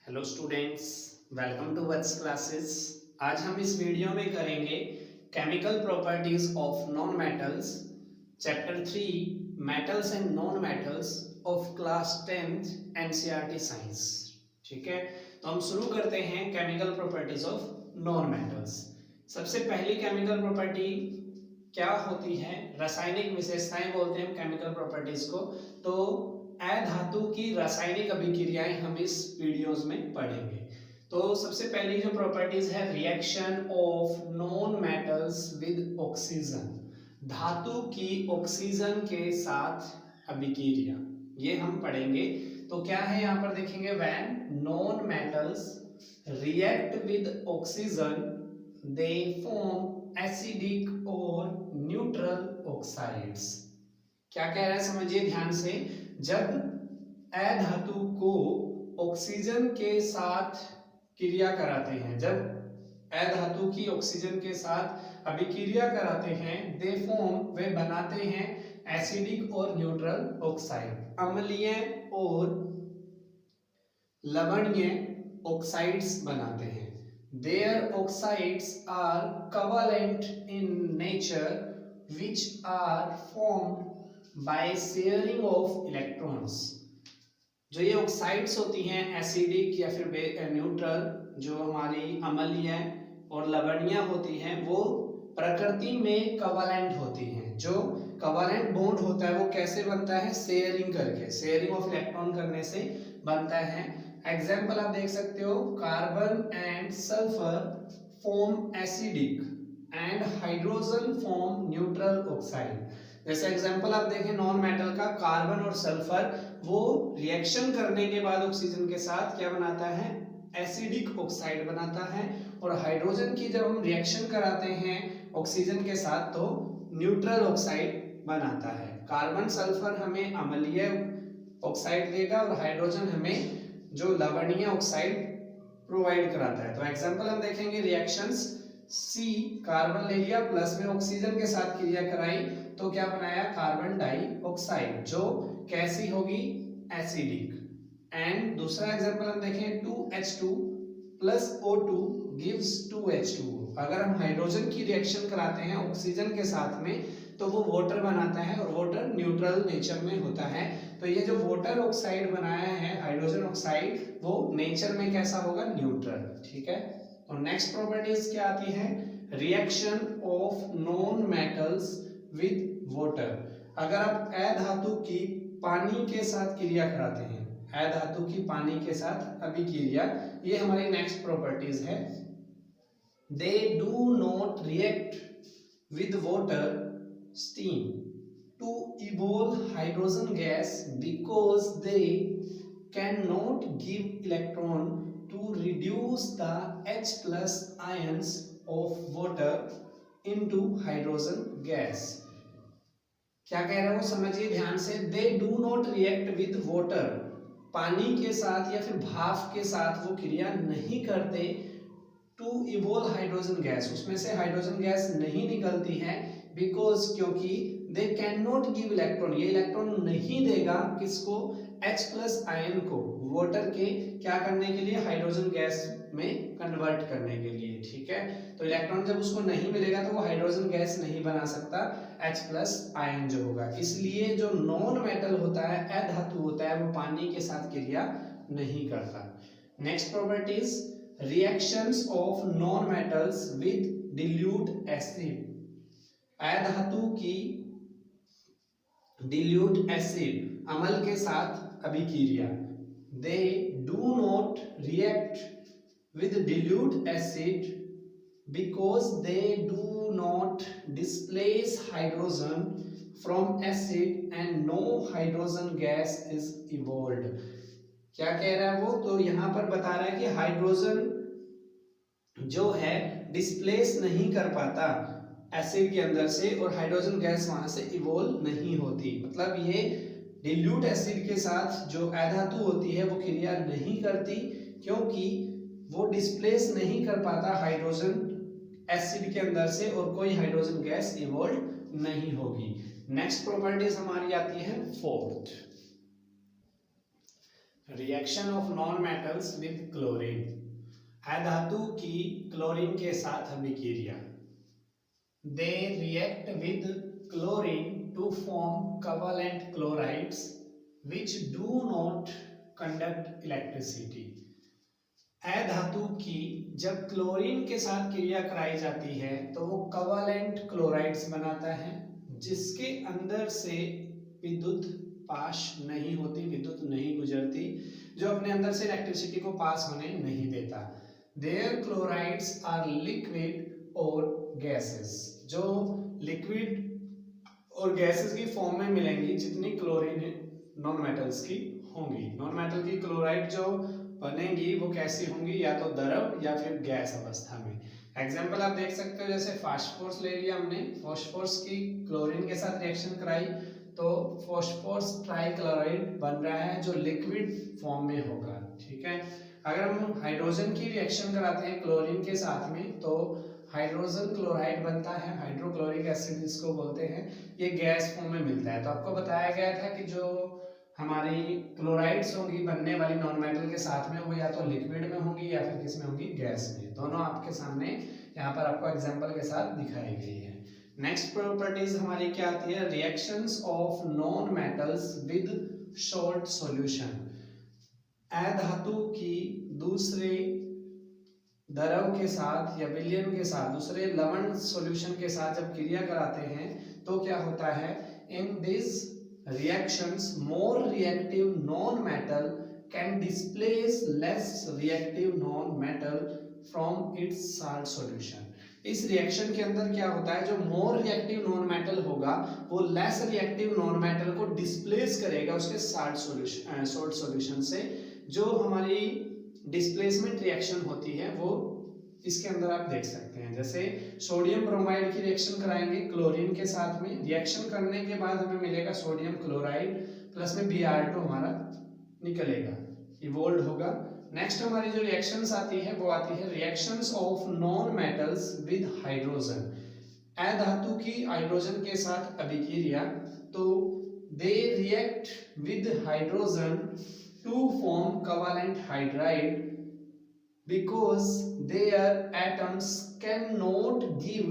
Hello students, welcome to Vats classes. आज हम इस वीडियो में करेंगे chemical properties of non metals, chapter 3 metals and non metals of class 10th NCERT science. ठीक है, तो हम शुरू करते हैं chemical properties of non metals. सबसे पहली केमिकल प्रॉपर्टी क्या होती है? रासायनिक विशेषताएं बोलते हैं केमिकल प्रॉपर्टीज को। तो अधातु की रासायनिक अभिक्रियाएं हम इस वीडियोस में पढ़ेंगे। तो सबसे पहली जो प्रॉपर्टीज है, reaction of non metals with oxygen, धातु की ऑक्सीजन के साथ अभिक्रिया, ये हम पढ़ेंगे। तो क्या है यहाँ पर देखेंगे, when non metals react with oxygen they form acidic और न्यूट्रल ऑक्साइड्स। क्या कह रहा है समझिए ध्यान से। जब अधातु को ऑक्सीजन के साथ क्रिया कराते हैं, जब अधातु की ऑक्सीजन के साथ अभिक्रिया कराते हैं, दे फॉर्म, वे बनाते हैं एसिडिक और न्यूट्रल ऑक्साइड, अम्लीय और लवणीय ऑक्साइड्स बनाते हैं। Their oxides are covalent in nature, which are formed by sharing of electrons। जो ये ऑक्साइड्स होती हैं एसिडिक या फिर न्यूट्रल, जो हमारी अम्लीय और लवणीय होती हैं, वो प्रकृति में कवालेंट होती हैं। जो कवालेंट बॉन्ड होता है वो कैसे बनता है? शेयरिंग करके, शेयरिंग ऑफ इलेक्ट्रॉन करने से बनता है। एग्जाम्पल आप देख सकते हो, carbon and sulphur form acidic and hydrogen form neutral oxide. जैसे एग्जाम्पल आप देखें नॉन मेटल का, कार्बन और सल्फर वो रिएक्शन करने के बाद ऑक्सीजन के साथ क्या बनाता है? एसिडिक ऑक्साइड बनाता है। और हाइड्रोजन की जब हम रिएक्शन कराते हैं ऑक्सीजन के साथ तो न्यूट्रल ऑक्साइड बनाता है। कार्बन सल्फर हमें अम्लीय ऑक्साइड देगा और हाइड्रोजन हमें जो लवणीय ऑक्साइड प्रोवाइड कराता है। तो एग्जांपल हम देखेंगे, रिएक्शंस सी, कार्बन ले लिया, प्लस में ऑक्सीजन के साथ क्रिया कराई तो क्या बनाया? कार्बन डाइऑक्साइड, जो कैसी होगी? एसिडिक। एंड दूसरा एग्जांपल हम देखें, 2H2 plus O2 gives 2H2। अगर हम हाइड्रोजन की रिएक्शन कराते हैं ऑक्सीजन के साथ में तो वो वाटर बनाता है और वाटर न्यूट्रल नेचर में होता है। तो ये जो वाटर ऑक्साइड बनाया है हाइड्रोजन ऑक्साइड, वो नेचर में कैसा होगा? न्यूट्रल। ठीक है, तो नेक्स्ट प्रॉपर्टीज क्या आती है? Reaction of non metals with water. अगर आप अधातु की पानी के साथ क्रिया कराते हैं, अधातु की पानी के साथ अभिक्रिया, ये हमारी नेक्स्ट प्रॉपर्टीज है। दे do not react with water steam to evolve hydrogen gas because they cannot give electron to reduce the H plus ions of water into hydrogen gas। क्या कह रहे हो समझिए ध्यान से। दे do not react with water, पानी के साथ या फिर भाप के साथ वो क्रिया नहीं करते। टू इवोल्व हाइड्रोजन गैस, उसमें से हाइड्रोजन गैस नहीं निकलती है। बिकॉज, क्योंकि they can not give electron, ये इलेक्ट्रॉन नहीं देगा किसको? H प्लस आयन को, वाटर के क्या करने के लिए? हाइड्रोजन गैस में कन्वर्ट करने के लिए। ठीक है, तो इलेक्ट्रॉन जब उसको नहीं मिलेगा तो वो हाइड्रोजन गैस नहीं बना सकता, H प्लस आयन जो होगा। इसलिए जो नॉन मेटल होता है, अधातु होता है, वो पानी के साथ क्रिया नहीं करता। Next properties, reactions of non metals with dilute acid. अधातु की डिल्यूट एसिड, अम्ल के साथ अभिक्रिया। They do not react with dilute acid because they do not displace hydrogen from acid and no hydrogen gas is evolved. क्या कह रहा है वो? तो यहां पर बता रहा है कि हाइड्रोजन जो है डिस्प्लेस नहीं कर पाता एसिड के अंदर से और हाइड्रोजन गैस वहां से इवॉल्व नहीं होती। मतलब ये डिल्यूट एसिड के साथ जो अधातु होती है वो क्रिया नहीं करती, क्योंकि वो डिस्प्लेस नहीं कर पाता हाइड्रोजन एसिड के अंदर से और कोई हाइड्रोजन गैस इवॉल्व नहीं होगी। नेक्स्ट प्रॉपर्टीज हमारी आती है fourth. Reaction of non metals with chlorine, अधातु की क्लोरीन के साथ अभिक्रिया। They react with chlorine to form covalent chlorides which do not conduct electricity। अधातु की जब क्लोरीन के साथ क्रिया कराई जाती है तो वो covalent chlorides बनाता है जिसके अंदर से विद्युत पास नहीं होती, विद्युत नहीं गुजरती, जो अपने अंदर से इलेक्ट्रिसिटी को पास होने नहीं देता। देयर क्लोराइड्स आर लिक्विड और गैसेस, जो लिक्विड और गैसेस की फॉर्म में मिलेंगी जितनी क्लोरीन नॉन मेटल्स की होंगी। नॉन मेटल की क्लोराइड जो बनेंगी वो कैसी होंगी, या तो द्रव या फिर गैस अवस्था में। एग्जाम्पल आप देख सकते हो, जैसे फास्फोरस ले लिया हमने, फास्फोरस की क्लोरीन के साथ रिएक्शन कराई तो फास्फोरस ट्राइक्लोराइड बन रहा है जो लिक्विड फॉर्म में होगा। ठीक है, अगर हम हाइड्रोजन की रिएक्शन कराते हैं क्लोरीन के साथ में तो हाइड्रोजन क्लोराइड बनता है, हाइड्रोक्लोरिक एसिड जिसको बोलते हैं, ये गैस फॉर्म में मिलता है। तो आपको बताया गया था कि जो हमारी क्लोराइड्स होंगी बनने वाली नॉन मेटल के साथ में, वो या तो लिक्विड में होंगी या फिर किस में होंगी, गैस में। दोनों आपके सामने यहाँ पर आपको एग्जांपल के साथ दिखाई गई है। नेक्स्ट प्रॉपर्टीज हमारी क्या आती है, reactions of non metals with salt solution. अधातु की दूसरे द्रव के साथ या विलयन के साथ, दूसरे लवण सॉल्यूशन के साथ जब क्रिया कराते हैं तो क्या होता है, in this reactions more reactive non metal can displace less reactive non metal from its salt solution. इस रिएक्शन के अंदर क्या होता है, जो मोर रिएक्टिव नॉन मेटल होगा वो लेस रिएक्टिव नॉन मेटल को डिस्प्लेस करेगा उसके साल्ट सॉल्यूशन से। जो हमारी डिस्प्लेसमेंट रिएक्शन होती है वो इसके अंदर आप देख सकते हैं। जैसे सोडियम ब्रोमाइड की रिएक्शन कराएंगे क्लोरीन के साथ में, रिएक्शन करने के बाद हमें मिलेगा सोडियम क्लोराइड प्लस में Br2 हमारा निकलेगा, इवोल्व होगा। नेक्स्ट हमारी जो रिएक्शंस आती है वो आती है reactions of non metals with hydrogen. अधातु की हाइड्रोजन के साथ अभिक्रिया, तो they react with hydrogen to form covalent hydride because their atoms cannot give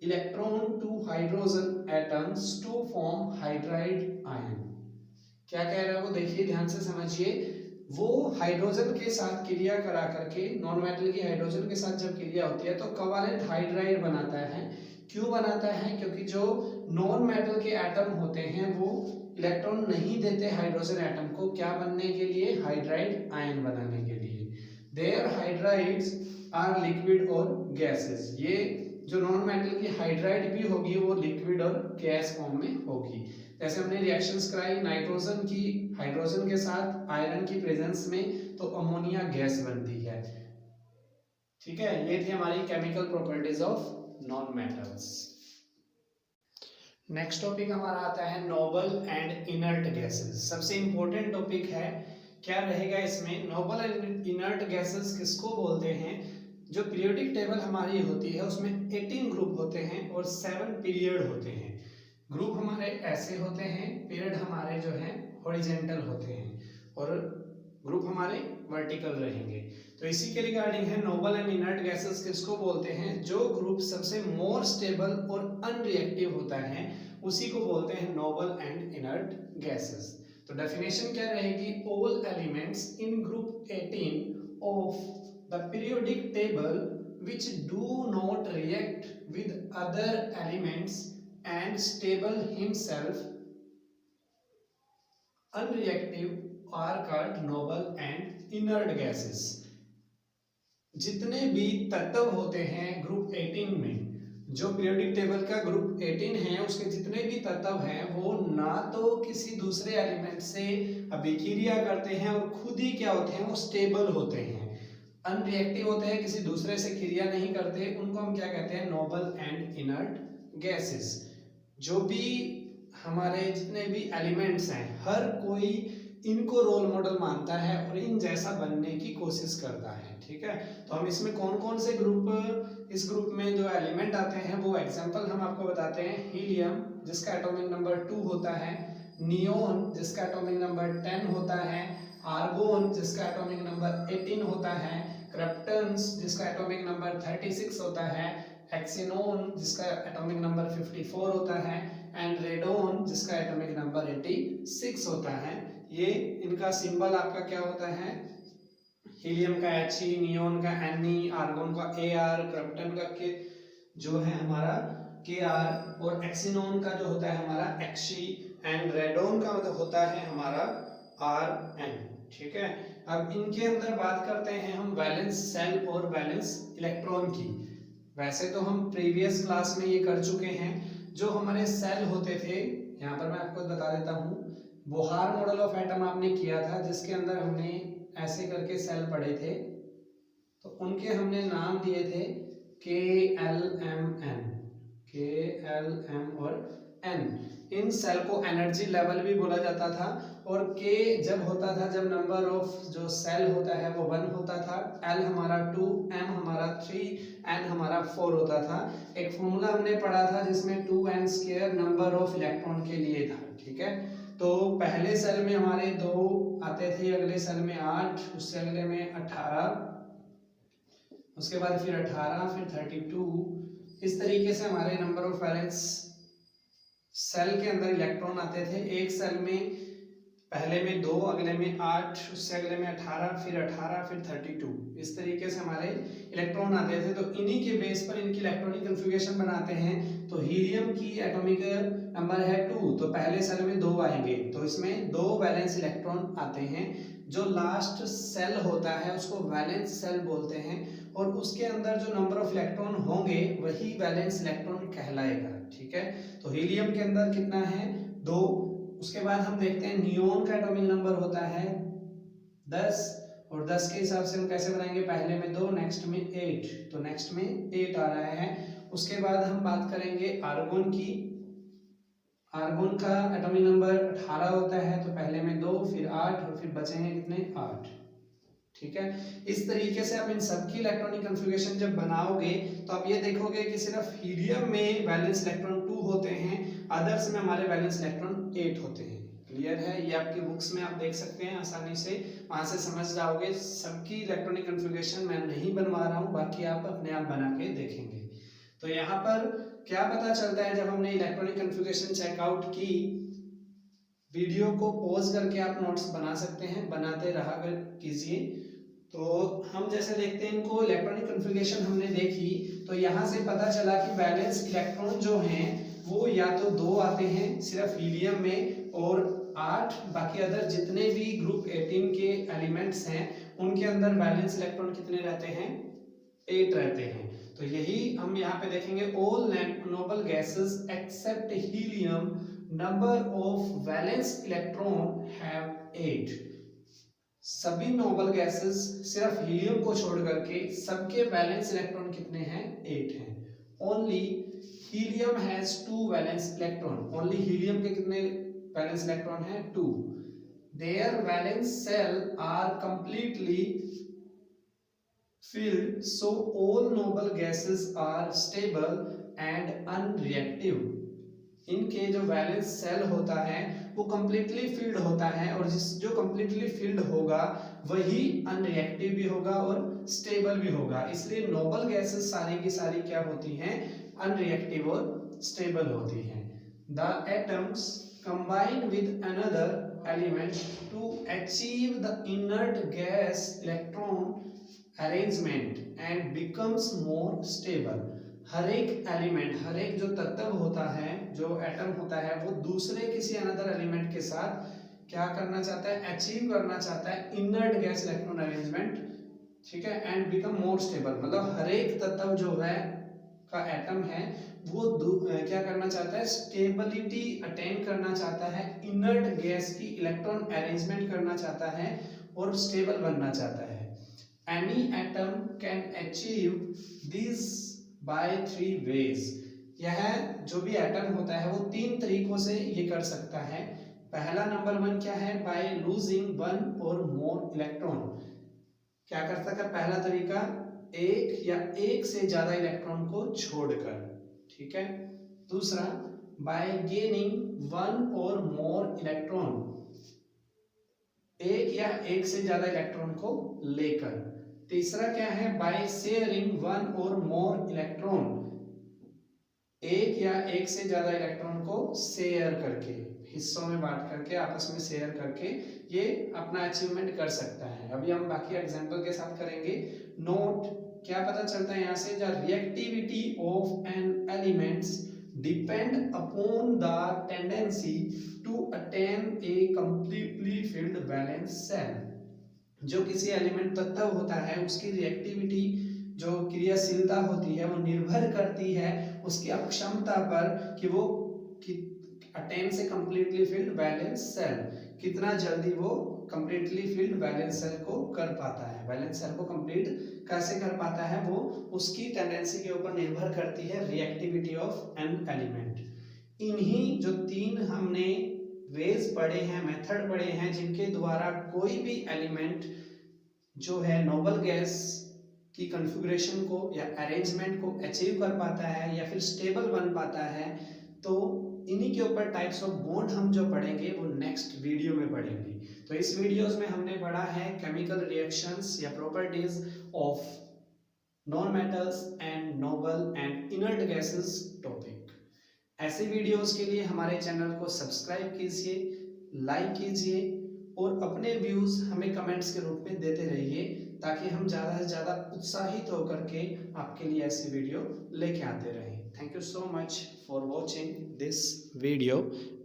electron to hydrogen atoms to form hydride ion। क्या कह रहा है वो देखिए, ध्यान से समझिए। वो हाइड्रोजन के साथ क्रिया करा करके, नॉन मेटल की हाइड्रोजन के साथ जब क्रिया होती है तो कोवैलेंट हाइड्राइड बनाता है। क्यों बनाता है, क्योंकि जो नॉन मेटल के एटम होते हैं वो इलेक्ट्रॉन नहीं देते हाइड्रोजन एटम को, क्या बनने के लिए, हाइड्राइड आयन बनाने के लिए। देयर हाइड्राइड्स आर लिक्विड और गैसेस, ये जो नॉन मेटल की हाइड्राइड भी होगी वो लिक्विड और गैस फॉर्म में होगी। जैसे हमने रिएक्शंस कराई नाइट्रोजन की हाइड्रोजन के साथ आयरन की प्रेजेंस में, तो अमोनिया गैस बनती है। ठीक है, ये थी हमारी chemical properties of non metals. Next topic हमारा आता है नोबल एंड इनर्ट गैसेस। सबसे इंपॉर्टेंट टॉपिक है, क्या रहेगा इसमें, नोबल एंड इनर्ट गैसेस किसको बोलते हैं। जो पीरियोडिक टेबल हमारी होती है उसमें 18 ग्रुप होते हैं और 7 पीरियड होते हैं। ग्रुप हमारे ऐसे होते हैं, पीरियड हमारे जो हैं हॉरिजेंटल होते हैं और ग्रुप हमारे वर्टिकल रहेंगे। तो इसी के रिगार्डिंग है नोबल एंड इनर्ट गैसेस किसको बोलते हैं, जो ग्रुप सबसे मोर स्टेबल और अनरिएक्टिव होता है उसी को बोलते हैं नोबल एंड इनर्ट गैसेस। तो डेफिनेशन क्या रहेगी, all elements in group 18 of the periodic table which do not react with other elements and stable himself unreactive are called noble and inert gases। जितने भी तत्व होते हैं ग्रुप 18 में, जो पीरियोडिक टेबल का ग्रुप 18 है उसके जितने भी तत्व हैं वो ना तो किसी दूसरे एलिमेंट से अभिक्रिया करते हैं और खुद ही क्या होते हैं, वो स्टेबल होते हैं, अनरिएक्टिव होते हैं, किसी दूसरे से क्रिया नहीं करते, उनको हम क्या कहते हैं, नोबल एंड इनर्ट गैसेस। जो भी हमारे जितने भी एलिमेंट्स हैं हर कोई इनको रोल मॉडल मानता है और इन जैसा बनने की कोशिश करता है। ठीक है, तो हम इसमें कौन कौन से ग्रुप, इस ग्रुप में जो एलिमेंट आते हैं वो एग्जांपल हम आपको बताते हैं। हीलियम जिसका एटॉमिक नंबर 2 होता है, नियोन जिसका एटॉमिक नंबर 10 होता है, आर्गोन जिसका एटॉमिक नंबर 18 होता है, क्रिप्टॉन्स जिसका एटॉमिक नंबर 36 होता है, हेक्सेनोन जिसका एटॉमिक नंबर 54 होता है, एंड रेडोन जिसका एटॉमिक नंबर 86 होता है। ये इनका सिंबल आपका क्या होता है, हीलियम का He, नियोन का Ne, आर्गोन का Ar, क्रिप्टन का K जो है हमारा Kr, और एक्सिनोन का जो होता है हमारा Xe, एंड रेडोन का मतलब होता है हमारा Rn। ठीक है, अब इनके अंदर बात करते हैं हम वैलेंस सेल और वैलेंस इलेक्ट्रॉन की। वैसे तो हम प्रीवियस क्लास में ये कर चुके हैं। जो हमारे सेल होते थे, यहाँ पर मैं आपको बता देता हूँ, बोहार मॉडल ऑफ एटम आपने किया था जिसके अंदर हमने ऐसे करके सेल पढ़े थे, तो उनके हमने नाम दिए थे KLMN, KLM और N। इन सेल को एनर्जी लेवल भी बोला जाता था, और K जब होता था जब नंबर ऑफ जो सेल होता है वो 1 होता था, L हमारा 2, M हमारा 3, N हमारा 4 होता था। एक फॉर्मूला हमने पढ़ा था जिसमें 2n² नंबर ऑफ इलेक्ट्रॉन के लिए था। ठीक है, तो पहले सेल में हमारे 2 आते थे, अगले सेल में 8, उससे अगले में 18, उसके बाद फिर 18, फिर 32। इस तरीके से हमारे नंबर ऑफ वैलेंस सेल के अंदर इलेक्ट्रॉन आते थे। एक सेल में पहले में 2, अगले में 8, उससे अगले में 18, फिर 18, फिर 32। इस तरीके से हमारे इलेक्ट्रॉन आते थे। तो इन्हीं के बेस पर इनकी इलेक्ट्रॉनिक कन्फिगरेशन बनाते हैं। तो हीलियम की एटॉमिक नंबर है 2, तो पहले सेल में 2 आएंगे, तो इसमें 2 वैलेंस इलेक्ट्रॉन आते हैं। जो लास्ट सेल होता है उसको वैलेंस सेल बोलते हैं, और उसके अंदर जो नंबर ऑफ इलेक्ट्रॉन होंगे वही वैलेंस इलेक्ट्रॉन कहलाएगा। ठीक है, तो हीलियम के अंदर कितना है, 2। उसके बाद हम देखते हैं नियोन का एटॉमिक नंबर होता है 10, और 10 के हिसाब से हम कैसे बनाएंगे, पहले में 2, नेक्स्ट में 8, तो नेक्स्ट में 8 आ रहा है। उसके बाद हम बात करेंगे आर्गोन की। आर्गोन का एटॉमिक नंबर 18 होता है, तो पहले में 2, फिर 8, और फिर बचेंगे कितने, 8। ठीक है, इस तरीके से आप इन सबकी इलेक्ट्रॉनिक कन्फिगरेशन जब बनाओगे तो आप ये देखोगे कि सिर्फ हीलियम में वैलेंस इलेक्ट्रॉन 2 होते हैं, अदर्स में हमारे वैलेंस इलेक्ट्रॉन 8 होते हैं। क्लियर है, ये आपकी बुक्स में आप देख सकते हैं आसानी से, वहां से समझ जाओगे। सबकी इलेक्ट्रॉनिक कन्फिगरेशन मैं नहीं बनवा रहा हूँ, बाकी आप अपने आप बना के देखेंगे। तो यहाँ पर क्या पता चलता है, जब हमने इलेक्ट्रॉनिक कन्फिगरेशन चेकआउट की, वीडियो को पॉज करके आप नोट्स बना सकते हैं, बनाते रहा कीजिए। तो हम जैसे देखते हैं, इनको इलेक्ट्रॉनिक कन्फिगरेशन हमने देखी, तो यहाँ से पता चला कि वैलेंस इलेक्ट्रॉन जो हैं वो या तो 2 आते हैं सिर्फ हीलियम में, और 8 बाकी अदर जितने भी ग्रुप 18 के एलिमेंट्स हैं उनके अंदर वैलेंस इलेक्ट्रॉन कितने रहते हैं, 8 रहते हैं। तो यही हम यहाँ पे देखेंगे, all noble gases except helium number of valence electron have 8। सभी नोबल गैसेस सिर्फ हीलियम को छोड़ करके सबके वैलेंस इलेक्ट्रॉन कितने हैं, 8 हैं। Only helium has 2 valence electron, only helium के कितने वैलेंस इलेक्ट्रॉन हैं, 2। Their valence shell are completely filled, so all noble gases are stable and unreactive। इनके जो वैलेंस सेल होता है वो कंप्लीटली फिल्ड होता है, और जो कंप्लीटली फिल्ड होगा वही अनरिएक्टिव भी होगा और स्टेबल भी होगा। इसलिए नोबल गैसेस सारी की सारी क्या होती हैं, अनरिएक्टिव और स्टेबल होती हैं। The atoms combine with another element to achieve the inert gas electron arrangement and becomes more stable। हर एक एलिमेंट, हर एक जो तत्व होता है, जो एटम होता है, वो दूसरे किसी अनदर एलिमेंट के साथ क्या करना चाहता है, अचीव करना चाहता है इनर्ट गैस इलेक्ट्रॉन अरेंजमेंट। ठीक है, एंड बिकम मोर स्टेबल, मतलब हर एक तत्व जो है का एटम है वो क्या करना चाहता है, स्टेबिलिटी अटेन करना चाहता है, इनर्ट गैस की इलेक्ट्रॉन अरेंजमेंट करना चाहता है और स्टेबल बनना चाहता है। Any atom can achieve this by 3 ways। यह जो भी एटम होता है वो 3 तरीकों से ये कर सकता है। पहला नंबर 1 क्या है, बाय लूजिंग 1 और मोर इलेक्ट्रॉन। क्या कर सकता है पहला तरीका, एक या एक से ज्यादा इलेक्ट्रॉन को छोड़कर। ठीक है, दूसरा बाय गेनिंग 1 और मोर इलेक्ट्रॉन। एक या एक से ज्यादा इलेक्ट्रॉन को लेकर। तीसरा क्या है, बाय शेयरिंग वन और मोर इलेक्ट्रॉन, एक या एक से ज्यादा इलेक्ट्रॉन को शेयर करके, हिस्सों में बांट करके, आपस में शेयर करके ये अपना अचीवमेंट कर सकता है। अभी हम बाकी एग्जांपल के साथ करेंगे। नोट, क्या पता चलता है यहाँ से, the reactivity of an elements depend upon the tendency to attain a completely filled valence shell. जो किसी एलिमेंट तत्व होता है उसकी रिएक्टिविटी, जो क्रियाशीलता होती है, वो निर्भर करती है उसकी अक्षमता पर कि वो अटेन से कंप्लीटली फिल्ड वैलेंस सेल, कितना जल्दी वो कंप्लीटली फिल्ड वैलेंस सेल को कर पाता है। वैलेंस सेल को कंप्लीट कैसे कर पाता है, वो उसकी टेंडेंसी के ऊपर निर्भर करती है, रिएक्टिविटी ऑफ एन एलिमेंट। इन्हीं जो तीन हमने वेज पढ़े हैं, मेथड पढ़े हैं, जिनके द्वारा कोई भी एलिमेंट जो है नोबल गैस की कॉन्फ़िगरेशन को या अरेंजमेंट को अचीव कर पाता है या फिर स्टेबल बन पाता है, तो इन्हीं के ऊपर टाइप्स ऑफ बॉन्ड हम जो पढ़ेंगे वो नेक्स्ट वीडियो में पढ़ेंगे। तो इस वीडियोस में हमने पढ़ा है केमिकल रिएक्शंस या properties of non metals and noble and inert gases topic. ऐसे वीडियोस के लिए हमारे चैनल को सब्सक्राइब कीजिए, लाइक कीजिए और अपने व्यूज हमें कमेंट्स के रूप में देते रहिए, ताकि हम ज़्यादा से ज़्यादा उत्साहित होकर के आपके लिए ऐसी वीडियो लेके आते रहें। Thank you so much for watching this video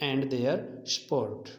and their support.